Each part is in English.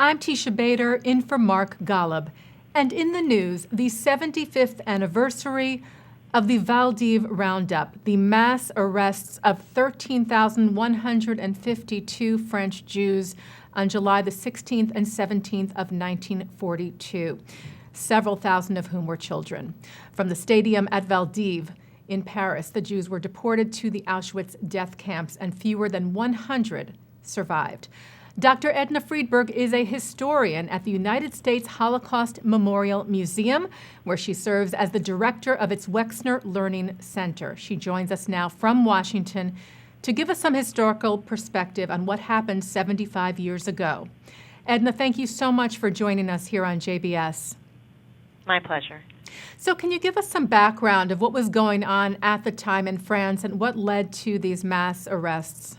I'm Teisha Bader, in for Mark Golub. And in the news, the 75th anniversary of the vel'd'hiv roundup, the mass arrests of 13,152 French Jews on July the 16th and 17th of 1942, several thousand of whom were children. From the stadium at Vel'd'hiv in Paris, the Jews were deported to the Auschwitz death camps, and fewer than 100 survived. Dr. Edna Friedberg is a historian at the United States Holocaust Memorial Museum, where she serves as the director of its Wexner Learning Center. She joins us now from Washington to give us some historical perspective on what happened 75 years ago. Edna, thank you so much for joining us here on JBS. My pleasure. So can you give us some background of what was going on at the time in France and what led to these mass arrests?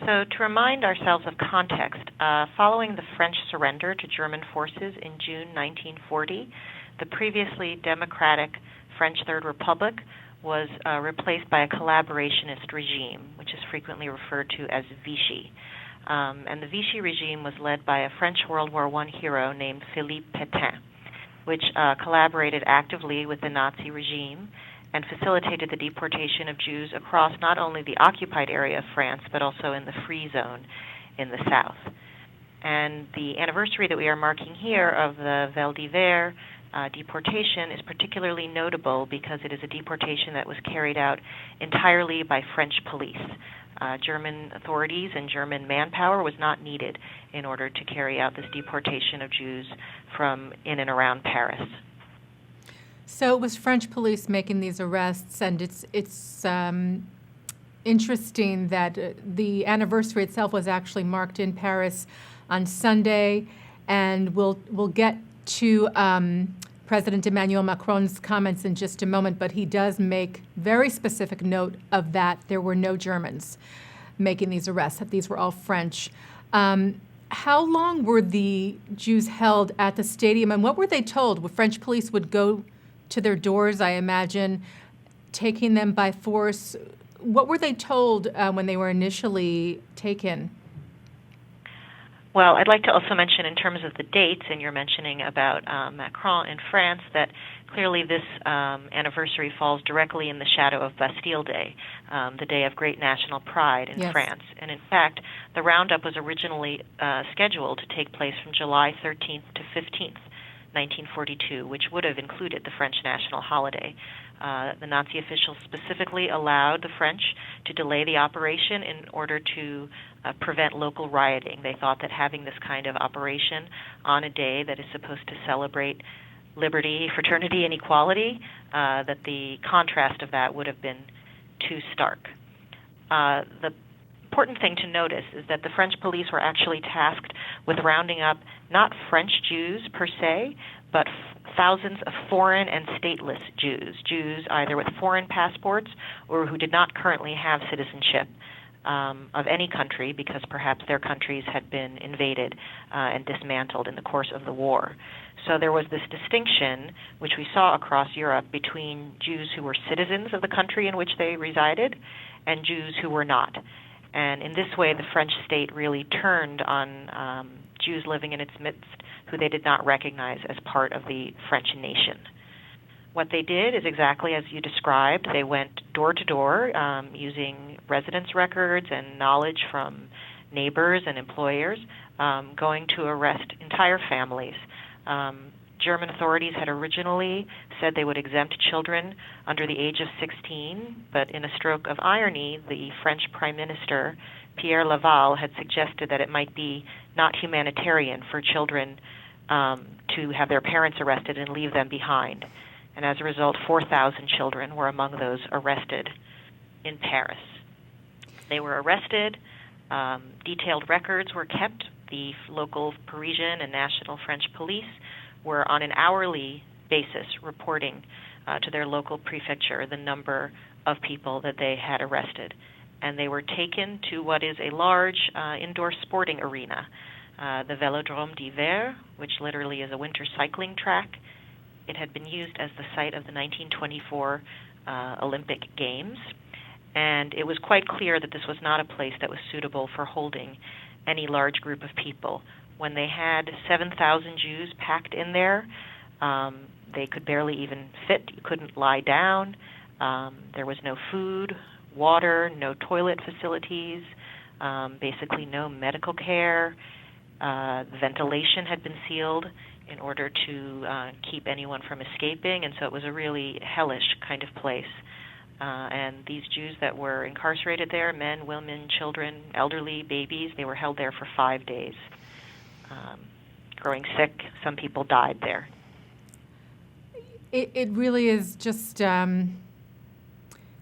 So to remind ourselves of context, following the French surrender to German forces in June 1940, the previously democratic French Third Republic was replaced by a collaborationist regime, which is frequently referred to as Vichy. And the Vichy regime was led by a French World War I hero named Philippe Pétain, which collaborated actively with the Nazi regime and facilitated the deportation of Jews across not only the occupied area of France, but also in the free zone in the south. And the anniversary that we are marking here of the vel'd'hiv deportation is particularly notable because it is a deportation that was carried out entirely by French police. German authorities and German manpower was not needed in order to carry out this deportation of Jews from in and around Paris. So it was French police making these arrests, and it's interesting that the anniversary itself was actually marked in Paris on Sunday, and we'll get to President Emmanuel Macron's comments in just a moment, but he does make very specific note of that there were no Germans making these arrests, that these were all French. How long were the Jews held at the stadium, and what were they told? French police would go to their doors, I imagine, taking them by force. What were they told when they were initially taken? Well, I'd like to also mention in terms of the dates, and you're mentioning about Macron in France, that clearly this anniversary falls directly in the shadow of Bastille Day, the day of great national pride in France. And in fact, the roundup was originally scheduled to take place from July 13th to 15th. 1942, which would have included the French national holiday. The Nazi officials specifically allowed the French to delay the operation in order to prevent local rioting. They thought that having this kind of operation on a day that is supposed to celebrate liberty, fraternity, and equality, that the contrast of that would have been too stark. The important thing to notice is that the French police were actually tasked with rounding up not French Jews per se, but thousands of foreign and stateless Jews, Jews either with foreign passports or who did not currently have citizenship of any country because perhaps their countries had been invaded and dismantled in the course of the war. So there was this distinction, which we saw across Europe, between Jews who were citizens of the country in which they resided and Jews who were not. And in this way, the French state really turned on Jews living in its midst who they did not recognize as part of the French nation. What they did is exactly as you described. They went door to door using residence records and knowledge from neighbors and employers, going to arrest entire families. German authorities had originally said they would exempt children under the age of 16, but in a stroke of irony, the French Prime Minister, Pierre Laval, had suggested that it might be not humanitarian for children to have their parents arrested and leave them behind. And as a result, 4,000 children were among those arrested in Paris. They were arrested. Detailed records were kept. The local Parisian and national French police were on an hourly basis reporting to their local prefecture the number of people that they had arrested. And they were taken to what is a large indoor sporting arena, the Vélodrome d'hiver, which literally is a winter cycling track. It had been used as the site of the 1924 Olympic Games, and it was quite clear that this was not a place that was suitable for holding any large group of people. When they had 7,000 Jews packed in there, they could barely even fit. You couldn't lie down. There was no food, water, no toilet facilities, basically no medical care. Ventilation had been sealed in order to keep anyone from escaping, and so it was a really hellish kind of place. And these Jews that were incarcerated there, men, women, children, elderly, babies, they were held there for 5 days. Growing sick, some people died there. It really is just,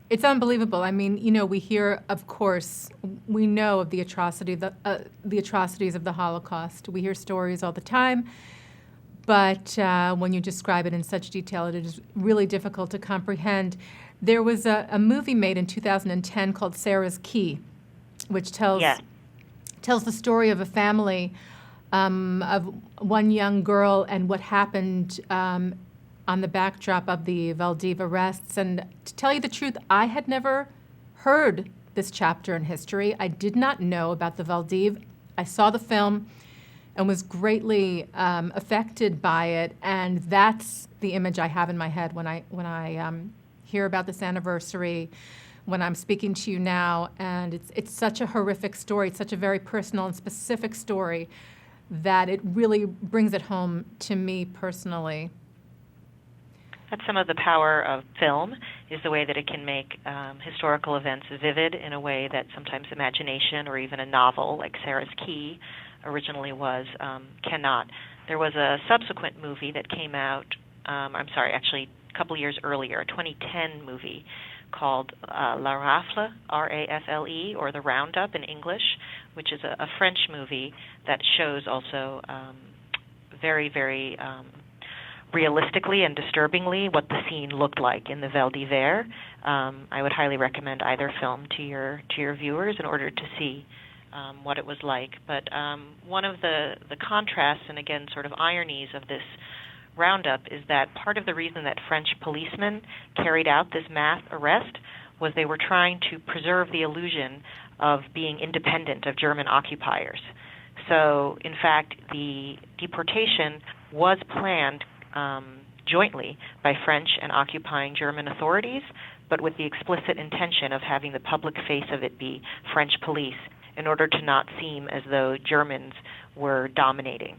it's unbelievable. I mean, you know, we hear, of course, we know of the atrocities of the Holocaust. We hear stories all the time, but when you describe it in such detail, it is really difficult to comprehend. There was a movie made in 2010 called Sarah's Key, which tells the story of a family of one young girl and what happened on the backdrop of the vel'd'hiv arrests. And to tell you the truth, I had never heard this chapter in history. I did not know about the vel'd'hiv. I saw the film and was greatly affected by it, and that's the image I have in my head when I hear about this anniversary, when I'm speaking to you now. And it's such a horrific story. It's such a very personal and specific story that it really brings it home to me personally. That's some of the power of film, is the way that it can make historical events vivid in a way that sometimes imagination or even a novel like Sarah's Key originally was cannot. There was a subsequent movie that came out, actually a couple years earlier, a 2010 movie called La Rafle, R-A-F-L-E, or The Roundup in English, which is a French movie that shows also very, very realistically and disturbingly what the scene looked like in the vel'd'hiv. I would highly recommend either film to your viewers in order to see what it was like. But one of the contrasts and, again, sort of ironies of this roundup is that part of the reason that French policemen carried out this mass arrest was they were trying to preserve the illusion of being independent of German occupiers. So, in fact, the deportation was planned jointly by French and occupying German authorities, but with the explicit intention of having the public face of it be French police in order to not seem as though Germans were dominating.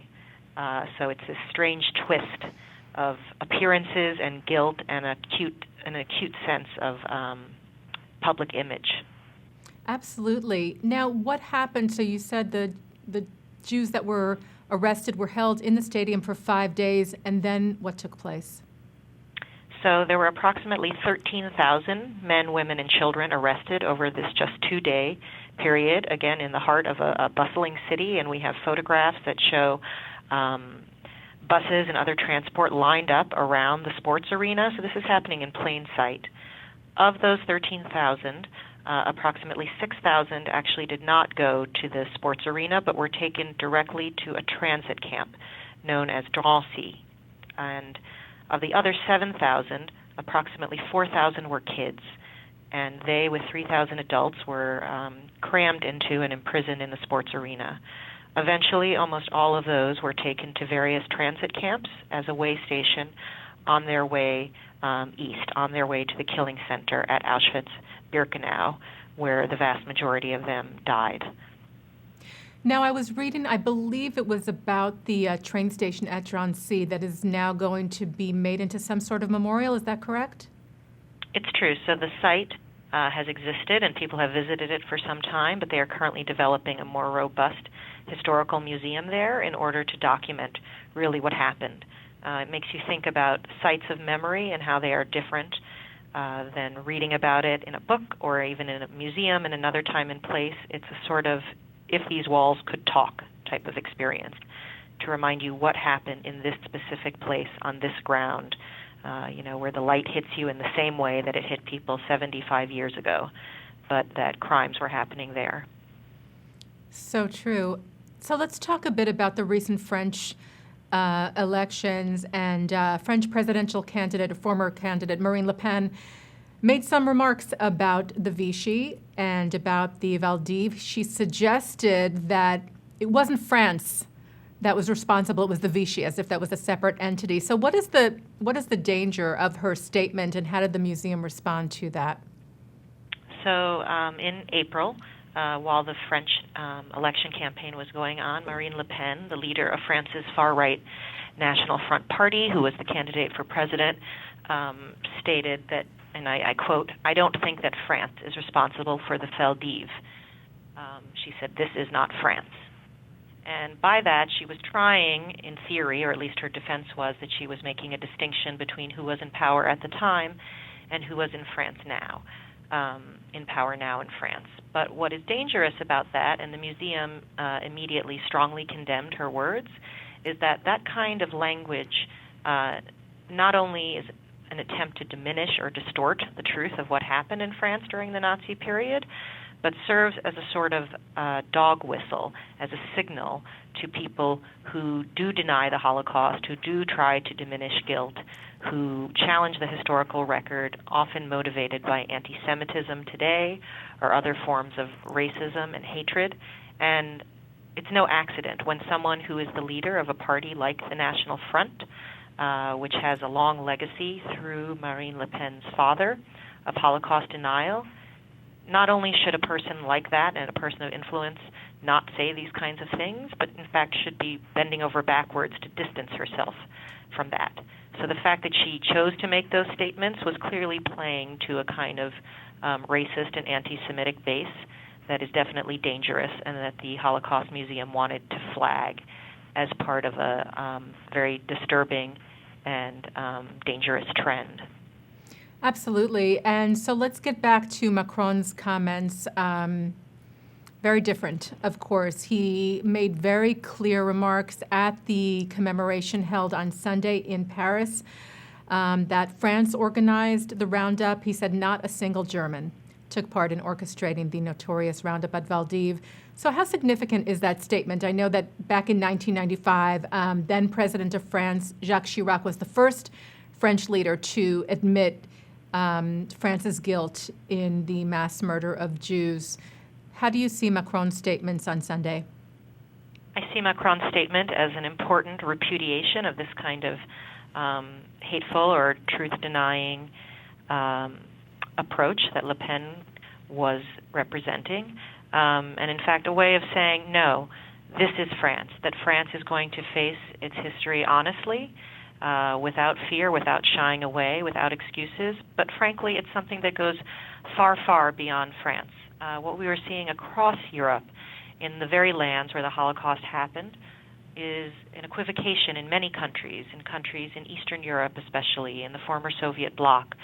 So it's this strange twist of appearances and guilt and an acute sense of public image. Absolutely. Now, what happened? So you said the Jews that were arrested were held in the stadium for 5 days, and then what took place? So there were approximately 13,000 men, women, and children arrested over this just 2-day period, again, in the heart of a bustling city, and we have photographs that show buses and other transport lined up around the sports arena. So this is happening in plain sight. Of those 13,000, approximately 6,000 actually did not go to the sports arena, but were taken directly to a transit camp known as Drancy. And of the other 7,000, approximately 4,000 were kids, and they, with 3,000 adults, were crammed into and imprisoned in the sports arena. Eventually, almost all of those were taken to various transit camps as a way station on their way east, on their way to the killing center at Auschwitz-Birkenau, where the vast majority of them died. Now, I was reading, I believe it was about the train station at Drancy that is now going to be made into some sort of memorial. Is that correct? It's true. So the site has existed and people have visited it for some time, but they are currently developing a more robust historical museum there in order to document really what happened. It makes you think about sites of memory and how they are different than reading about it in a book or even in a museum in another time and place. It's a sort of if these walls could talk type of experience to remind you what happened in this specific place on this ground, where the light hits you in the same way that it hit people 75 years ago, but that crimes were happening there. So true. So let's talk a bit about the recent French elections, and French presidential candidate, former candidate Marine Le Pen, made some remarks about the Vichy and about the vel'd'hiv. She suggested that it wasn't France that was responsible, it was the Vichy, as if that was a separate entity. So what is the danger of her statement, and how did the museum respond to that? So in April, while the French election campaign was going on, Marine Le Pen, the leader of France's far-right National Front Party, who was the candidate for president, stated that, and I quote, "I don't think that France is responsible for the vel'd'hiv." She said, "This is not France." And by that, she was trying, in theory, or at least her defense was, that she was making a distinction between who was in power at the time and who was in France now, in power now in France. But what is dangerous about that, and the museum immediately strongly condemned her words, is that that kind of language not only is an attempt to diminish or distort the truth of what happened in France during the Nazi period, but serves as a sort of dog whistle, as a signal to people who do deny the Holocaust, who do try to diminish guilt, who challenge the historical record, often motivated by anti-Semitism today or other forms of racism and hatred. And it's no accident when someone who is the leader of a party like the National Front, which has a long legacy through Marine Le Pen's father of Holocaust denial, not only should a person like that and a person of influence not say these kinds of things, but in fact should be bending over backwards to distance herself from that. So the fact that she chose to make those statements was clearly playing to a kind of racist and anti-Semitic base that is definitely dangerous, and that the Holocaust Museum wanted to flag as part of a very disturbing and dangerous trend. Absolutely. And so let's get back to Macron's comments. Very different, of course. He made very clear remarks at the commemoration held on Sunday in Paris that France organized the roundup. He said not a single German took part in orchestrating the notorious roundup at vel'd'hiv. So how significant is that statement? I know that back in 1995, then President of France, Jacques Chirac, was the first French leader to admit France's guilt in the mass murder of Jews. How do you see Macron's statements on Sunday? I see Macron's statement as an important repudiation of this kind of hateful or truth-denying approach that Le Pen was representing, and in fact a way of saying, no, this is France, that France is going to face its history honestly, without fear, without shying away, without excuses. But frankly, it's something that goes far, far beyond France. What we were seeing across Europe in the very lands where the Holocaust happened is an equivocation in many countries, in Eastern Europe especially, in the former Soviet bloc,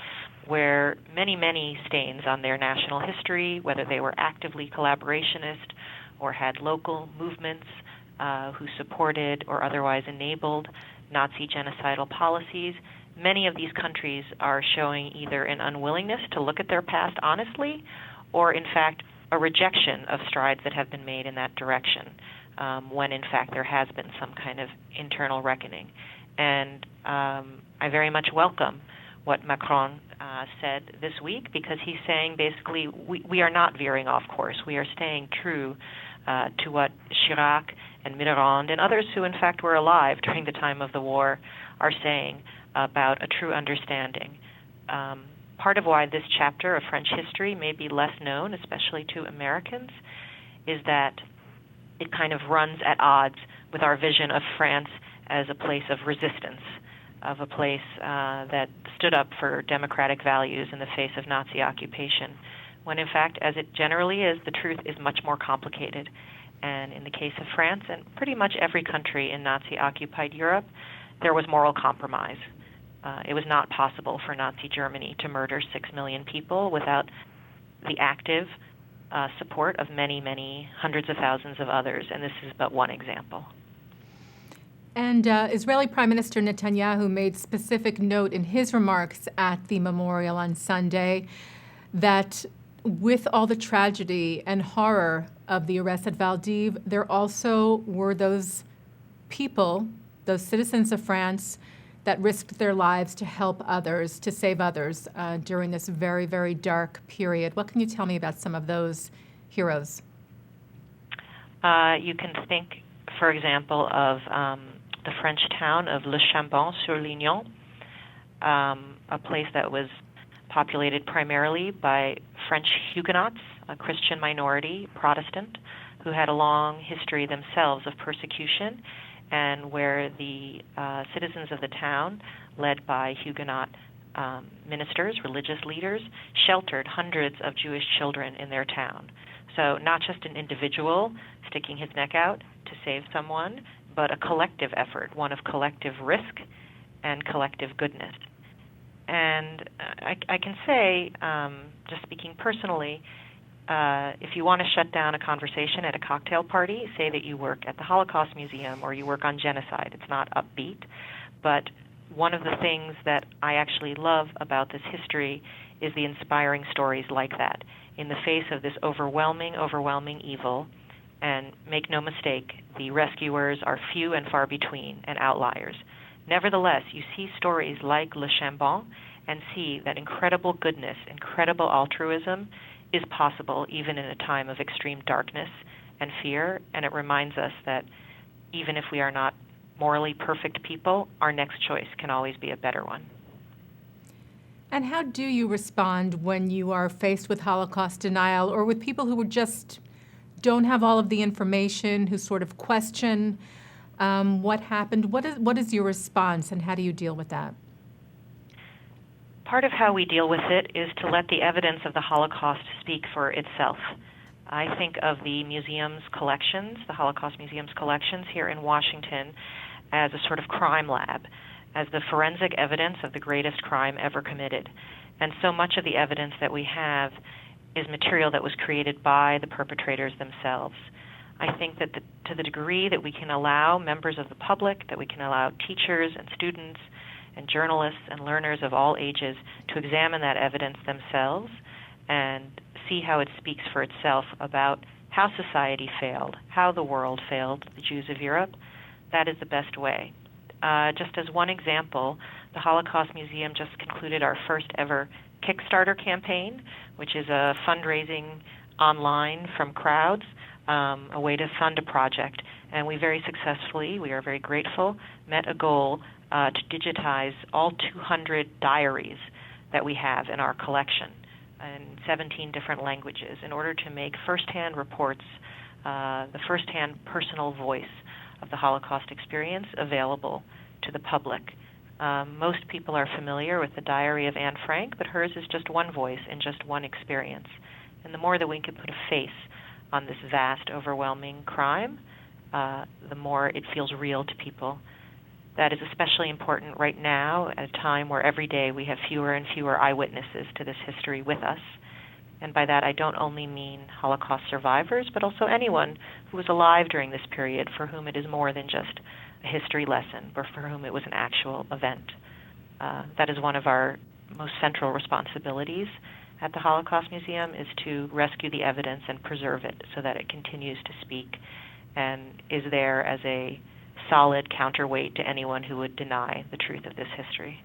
where many, many stains on their national history, whether they were actively collaborationist or had local movements who supported or otherwise enabled Nazi genocidal policies, many of these countries are showing either an unwillingness to look at their past honestly, or in fact a rejection of strides that have been made in that direction, when in fact there has been some kind of internal reckoning. And I very much welcome what Macron said this week, because he's saying basically we are not veering off course. We are staying true to what Chirac and Mitterrand and others who in fact were alive during the time of the war are saying about a true understanding. Part of why this chapter of French history may be less known, especially to Americans, is that it kind of runs at odds with our vision of France as a place of resistance, of a place that stood up for democratic values in the face of Nazi occupation, when in fact, as it generally is, the truth is much more complicated. And in the case of France and pretty much every country in Nazi-occupied Europe, there was moral compromise. It was not possible for Nazi Germany to murder 6 million people without the active support of many, many hundreds of thousands of others, and this is but one example. And Israeli Prime Minister Netanyahu made specific note in his remarks at the memorial on Sunday that with all the tragedy and horror of the arrest at vel'd'hiv, there also were those people, those citizens of France, that risked their lives to help others, to save others during this very, very dark period. What can you tell me about some of those heroes? You can think, for example, of the French town of Le Chambon-sur-Lignon, a place that was populated primarily by French Huguenots, a Christian minority, Protestant, who had a long history themselves of persecution, and where the citizens of the town, led by Huguenot ministers, religious leaders, sheltered hundreds of Jewish children in their town. So not just an individual sticking his neck out to save someone, but a collective effort, one of collective risk and collective goodness. And I can say, just speaking personally, if you want to shut down a conversation at a cocktail party, say that you work at the Holocaust Museum or you work on genocide. It's not upbeat, but one of the things that I actually love about this history is the inspiring stories like that. In the face of this overwhelming evil, and make no mistake, the rescuers are few and far between and outliers. Nevertheless, you see stories like Le Chambon and see that incredible goodness, incredible altruism is possible even in a time of extreme darkness and fear, and it reminds us that even if we are not morally perfect people, our next choice can always be a better one. And how do you respond when you are faced with Holocaust denial or with people who just don't have all of the information, who sort of question what happened? What is your response, and how do you deal with that? Part of how we deal with it is to let the evidence of the Holocaust speak for itself. I think of the museum's collections, the Holocaust Museum's collections here in Washington, as a sort of crime lab, as the forensic evidence of the greatest crime ever committed. And so much of the evidence that we have is material that was created by the perpetrators themselves. I think that to the degree that we can allow members of the public, that we can allow teachers and students and journalists and learners of all ages to examine that evidence themselves and see how it speaks for itself about how society failed, how the world failed the Jews of Europe, that is the best way. Just as one example, the Holocaust Museum just concluded our first ever Kickstarter campaign, which is a fundraising online from crowds, a way to fund a project. And we very successfully, we are very grateful, met a goal to digitize all 200 diaries that we have in our collection in 17 different languages in order to make firsthand reports, the firsthand personal voice of the Holocaust experience available to the public. Most people are familiar with the diary of Anne Frank, but hers is just one voice and just one experience. And the more that we can put a face on this vast, overwhelming crime, the more it feels real to people. That is especially important right now at a time where every day we have fewer and fewer eyewitnesses to this history with us. And by that I don't only mean Holocaust survivors, but also anyone who was alive during this period for whom it is more than just a history lesson, but for whom it was an actual event. That is one of our most central responsibilities at the Holocaust Museum, is to rescue the evidence and preserve it so that it continues to speak and is there as a solid counterweight to anyone who would deny the truth of this history.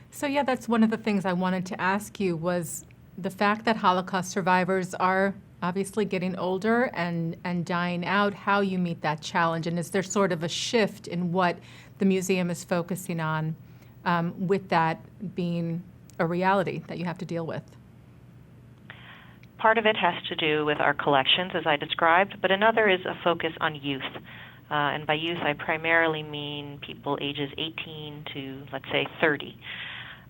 So yeah, that's one of the things I wanted to ask you, was the fact that Holocaust survivors are obviously getting older and dying out, how you meet that challenge, and is there sort of a shift in what the museum is focusing on with that being a reality that you have to deal with? Part of it has to do with our collections, as I described, but another is a focus on youth. And by youth, I primarily mean people ages 18 to, let's say, 30.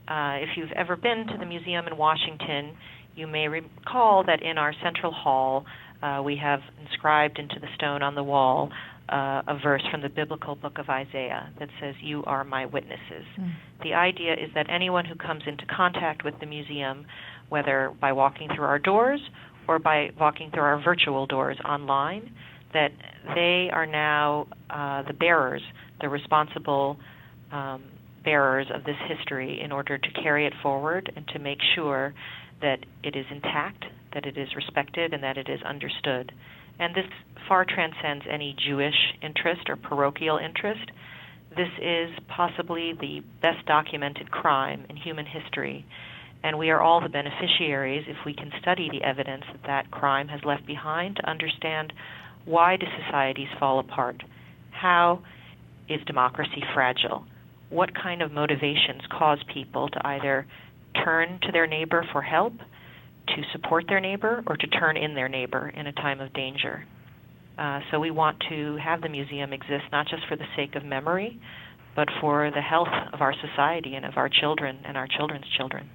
If you've ever been to the museum in Washington, you may recall that in our central hall, we have inscribed into the stone on the wall a verse from the biblical book of Isaiah that says, "You are my witnesses." The idea is that anyone who comes into contact with the museum, whether by walking through our doors or by walking through our virtual doors online, that they are now the bearers, the responsible bearers of this history in order to carry it forward and to make sure that it is intact, that it is respected, and that it is understood. And this far transcends any Jewish interest or parochial interest. This is possibly the best documented crime in human history, and we are all the beneficiaries if we can study the evidence that that crime has left behind to understand Why do societies fall apart? How is democracy fragile? What kind of motivations cause people to either turn to their neighbor for help, to support their neighbor, or to turn in their neighbor in a time of danger? So we want to have the museum exist not just for the sake of memory, but for the health of our society and of our children and our children's children.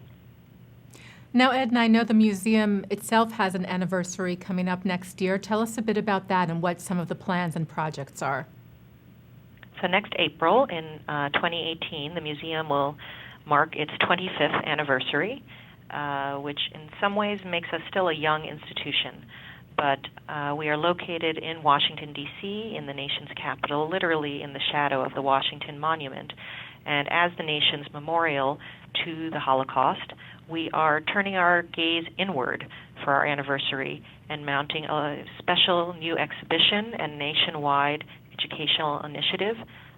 Now, Edna, I know the museum itself has an anniversary coming up next year. Tell us a bit about that and what some of the plans and projects are. So next April in 2018, the museum will mark its 25th anniversary, which in some ways makes us still a young institution. But we are located in Washington, D.C., in the nation's capital, literally in the shadow of the Washington Monument. And as the nation's memorial to the Holocaust, we are turning our gaze inward for our anniversary and mounting a special new exhibition and nationwide educational initiative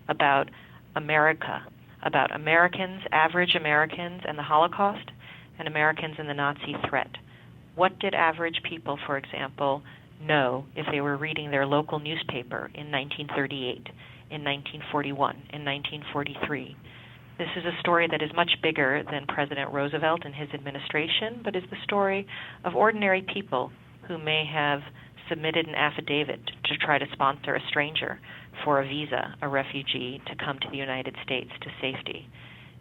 about America, about Americans, average Americans and the Holocaust, and Americans and the Nazi threat. What did average people, for example, know if they were reading their local newspaper in 1938, in 1941, in 1943? This is a story that is much bigger than President Roosevelt and his administration, but is the story of ordinary people who may have submitted an affidavit to try to sponsor a stranger for a visa, a refugee, to come to the United States to safety.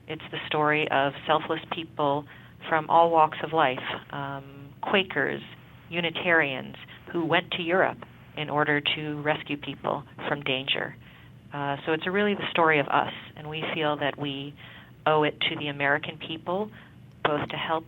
It's the story of selfless people from all walks of life, Quakers, Unitarians, who went to Europe in order to rescue people from danger. So it's really the story of us, and we feel that we owe it to the American people both to help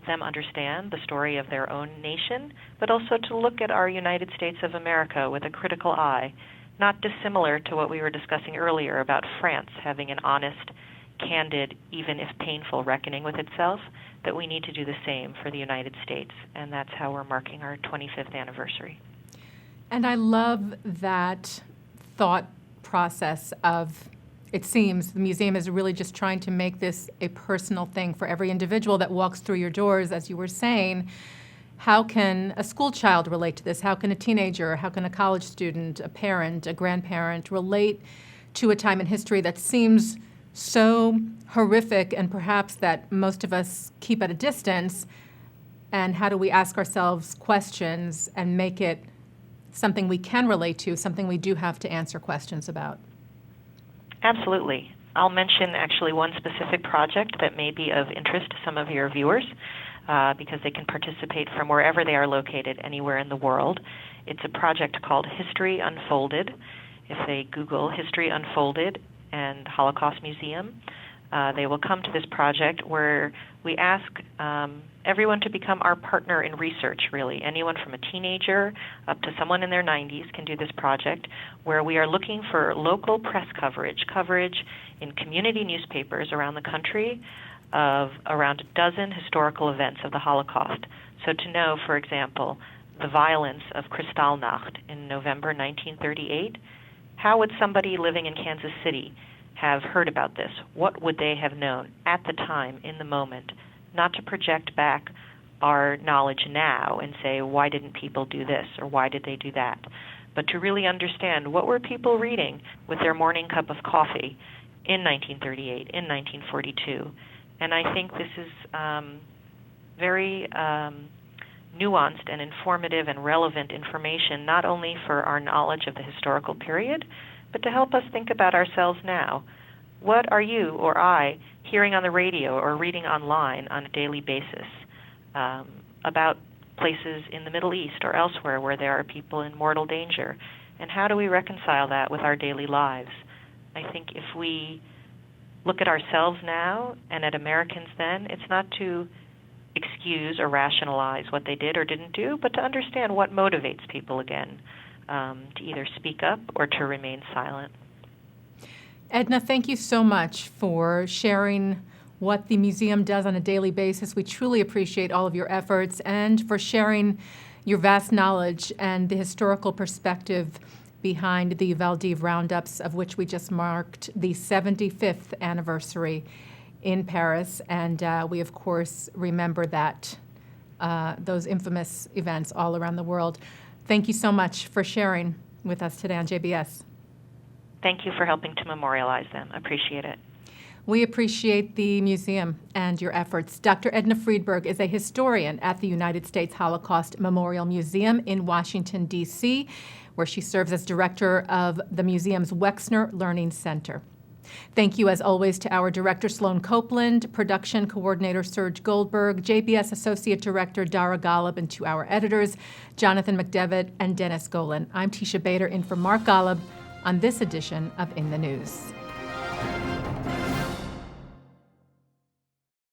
them understand the story of their own nation, but also to look at our United States of America with a critical eye, not dissimilar to what we were discussing earlier about France having an honest, candid, even if painful reckoning with itself, that we need to do the same for the United States, and that's how we're marking our 25th anniversary. And I love that thought process of, it seems, the museum is really just trying to make this a personal thing for every individual that walks through your doors, as you were saying. How can a school child relate to this? How can a teenager, how can a college student, a parent, a grandparent relate to a time in history that seems so horrific and perhaps that most of us keep at a distance? And how do we ask ourselves questions and make it something we can relate to, something we do have to answer questions about? Absolutely. I'll mention actually one specific project that may be of interest to some of your viewers because they can participate from wherever they are located, anywhere in the world. It's a project called History Unfolded. If they Google History Unfolded and Holocaust Museum, they will come to this project where we ask everyone to become our partner in research, really. Anyone from a teenager up to someone in their 90s can do this project, where we are looking for local press coverage in community newspapers around the country of around a dozen historical events of the Holocaust. So to know, for example, the violence of Kristallnacht in November 1938, how would somebody living in Kansas City have heard about this? What would they have known at the time, in the moment? Not to project back our knowledge now and say, why didn't people do this or why did they do that? But to really understand, what were people reading with their morning cup of coffee in 1938, in 1942? And I think this is very nuanced and informative and relevant information, not only for our knowledge of the historical period, but to help us think about ourselves now. What are you or I hearing on the radio or reading online on a daily basis about places in the Middle East or elsewhere where there are people in mortal danger? And how do we reconcile that with our daily lives? I think if we look at ourselves now and at Americans then, it's not to excuse or rationalize what they did or didn't do, but to understand what motivates people again, to either speak up or to remain silent. Edna, thank you so much for sharing what the museum does on a daily basis. We truly appreciate all of your efforts and for sharing your vast knowledge and the historical perspective behind the vel'd'hiv roundups, of which we just marked the 75th anniversary in Paris. And we, of course, remember that those infamous events all around the world. Thank you so much for sharing with us today on JBS. Thank you for helping to memorialize them. Appreciate it. We appreciate the museum and your efforts. Dr. Edna Friedberg is a historian at the United States Holocaust Memorial Museum in Washington, D.C., where she serves as director of the museum's Wexner Learning Center. Thank you, as always, to our director, Sloan Copeland, production coordinator, Serge Goldberg, JBS Associate Director, Dara Golub, and to our editors, Jonathan McDevitt and Dennis Golan. I'm Teisha Bader in for Mark Golub on this edition of In the News.